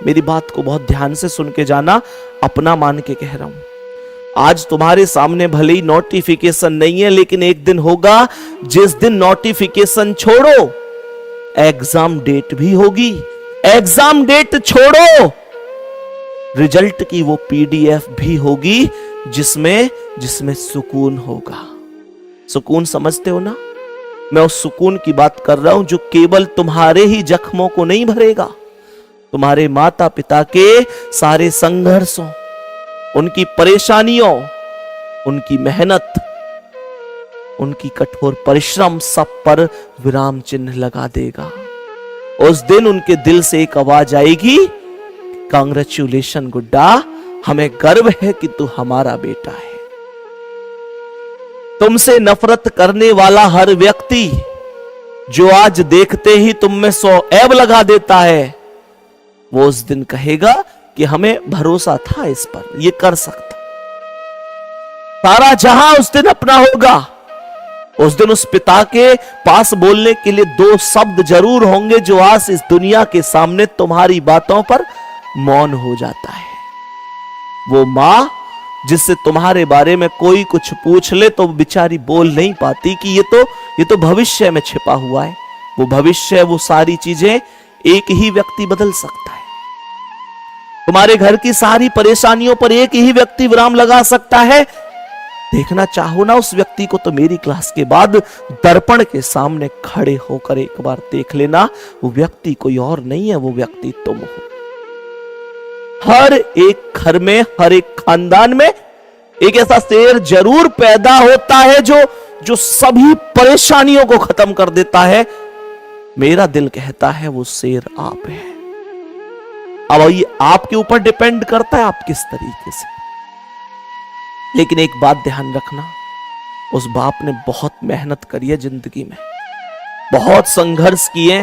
मेरी बात को बहुत ध्यान से सुन के जाना, अपना मान के कह रहा हूं। आज तुम्हारे सामने भले ही नोटिफिकेशन नहीं है, लेकिन एक दिन होगा जिस दिन नोटिफिकेशन छोड़ो, एग्जाम डेट भी होगी। एग्जाम डेट छोड़ो, रिजल्ट की वो पीडीएफ भी होगी जिसमें सुकून होगा। सुकून समझते हो ना? मैं उस सुकून की बात कर रहा हूं जो केवल तुम्हारे ही जख्मों को नहीं भरेगा, तुम्हारे माता पिता के सारे संघर्षों, उनकी परेशानियों, उनकी मेहनत, उनकी कठोर परिश्रम, सब पर विराम चिन्ह लगा देगा। उस दिन उनके दिल से एक आवाज आएगी, कांग्रेचुलेशन गुड्डा, हमें गर्व है कि तू हमारा बेटा है। तुमसे नफरत करने वाला हर व्यक्ति जो आज देखते ही तुम में 100 ऐब लगा देता है, वो उस दिन कहेगा कि हमें भरोसा था इस पर, ये कर सकता। सारा जहां उस दिन अपना होगा। उस दिन उस पिता के पास बोलने के लिए 2 शब्द जरूर होंगे जो आज इस दुनिया के सामने तुम्हारी बातों पर मौन हो जाता है। वो मां जिससे तुम्हारे बारे में कोई कुछ पूछ ले तो बेचारी बोल नहीं पाती कि ये तो भविष्य में छिपा हुआ है। वो भविष्य, वो सारी चीजें एक ही व्यक्ति बदल सकता है। तुम्हारे घर की सारी परेशानियों पर एक ही व्यक्ति विराम लगा सकता है। देखना चाहो ना उस व्यक्ति को तो मेरी क्लास के बाद दर्पण के सामने खड़े होकर एक बार देख लेना। वो व्यक्ति कोई और नहीं है, वो व्यक्ति तुम हो। हर एक घर में, हर एक खानदान में एक ऐसा शेर जरूर पैदा होता है जो सभी परेशानियों को खत्म कर देता है। मेरा दिल कहता है वो शेर आप है। अब ये आपके ऊपर डिपेंड करता है आप किस तरीके से। लेकिन एक बात ध्यान रखना, उस बाप ने बहुत मेहनत करी है जिंदगी में, बहुत संघर्ष किए,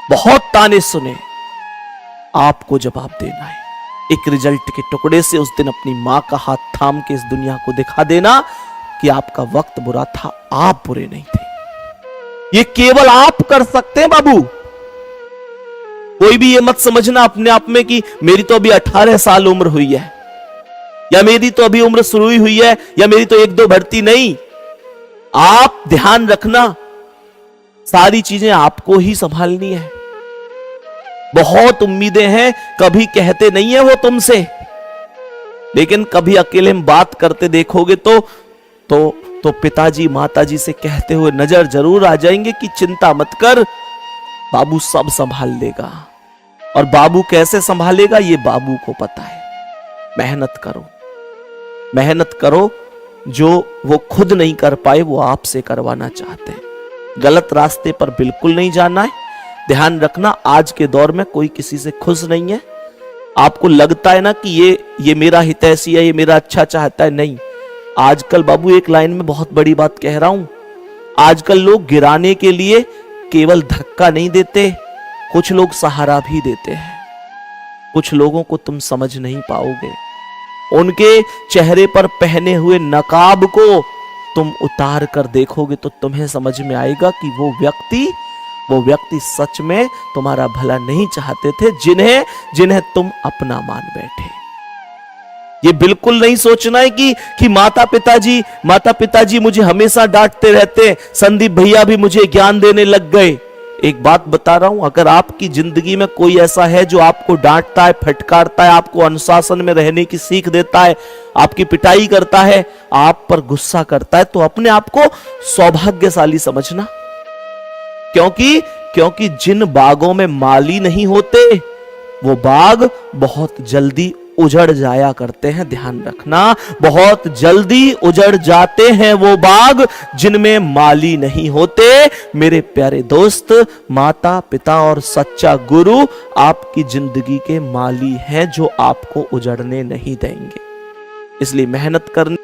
बहुत ताने सुने। आपको जवाब देना है। एक रिजल्ट के टुकड़े से उस दिन अपनी मां का हाथ थाम के इस दुनिया को दिखा देना कि आपका वक्त बुरा था, आप बुरे नहीं थे। ये केवल आप कर सकते हैं बाबू। कोई भी ये मत समझना अपने आप में कि मेरी तो अभी 18 साल उम्र हुई है, या मेरी तो अभी उम्र शुरू ही हुई है, या मेरी तो 1-2 भर्ती नहीं। आप ध्यान रखना, सारी चीजें आपको ही संभालनी है। बहुत उम्मीदें हैं, कभी कहते नहीं है वो तुमसे, लेकिन कभी अकेले में बात करते देखोगे तो पिताजी माताजी से कहते हुए नजर जरूर आ जाएंगे कि चिंता मत कर, बाबू सब संभाल लेगा। और बाबू कैसे संभालेगा ये बाबू को पता है। मेहनत करो, मेहनत करो, जो वो खुद नहीं कर पाए वो आपसे करवाना चाहते हैं। गलत रास्ते पर बिल्कुल नहीं जाना है। ध्यान रखना, आज के दौर में कोई किसी से खुश नहीं है। आपको लगता है ना कि ये मेरा हितैषी है, ये मेरा अच्छा चाहता है, नहीं। आजकल बाबू एक लाइन में बहुत बड़ी बात कह रहा हूं, आजकल लोग गिराने के लिए केवल धक्का नहीं देते, कुछ लोग सहारा भी देते हैं। कुछ लोगों को तुम समझ नहीं पाओगे, उनके चेहरे पर पहने हुए नकाब को तुम उतार कर देखोगे तो तुम्हें समझ में आएगा कि वो व्यक्ति सच में तुम्हारा भला नहीं चाहते थे, जिन्हें तुम अपना मान बैठे। ये बिल्कुल नहीं सोचना है कि माता पिताजी मुझे हमेशा डांटते रहते, संदीप भैया भी मुझे ज्ञान देने लग गए। एक बात बता रहा हूं, अगर आपकी जिंदगी में कोई ऐसा है जो आपको डांटता है, फटकारता है, आपको अनुशासन में रहने की सीख देता है, आपकी पिटाई करता है, आप पर गुस्सा करता है, तो अपने आप को सौभाग्यशाली समझना। क्योंकि जिन बागों में माली नहीं होते वो बाग बहुत जल्दी उजड़ जाया करते हैं। ध्यान रखना, बहुत जल्दी उजड़ जाते हैं वो बाग जिनमें माली नहीं होते। मेरे प्यारे दोस्त, माता पिता और सच्चा गुरु आपकी जिंदगी के माली हैं जो आपको उजड़ने नहीं देंगे। इसलिए मेहनत करनी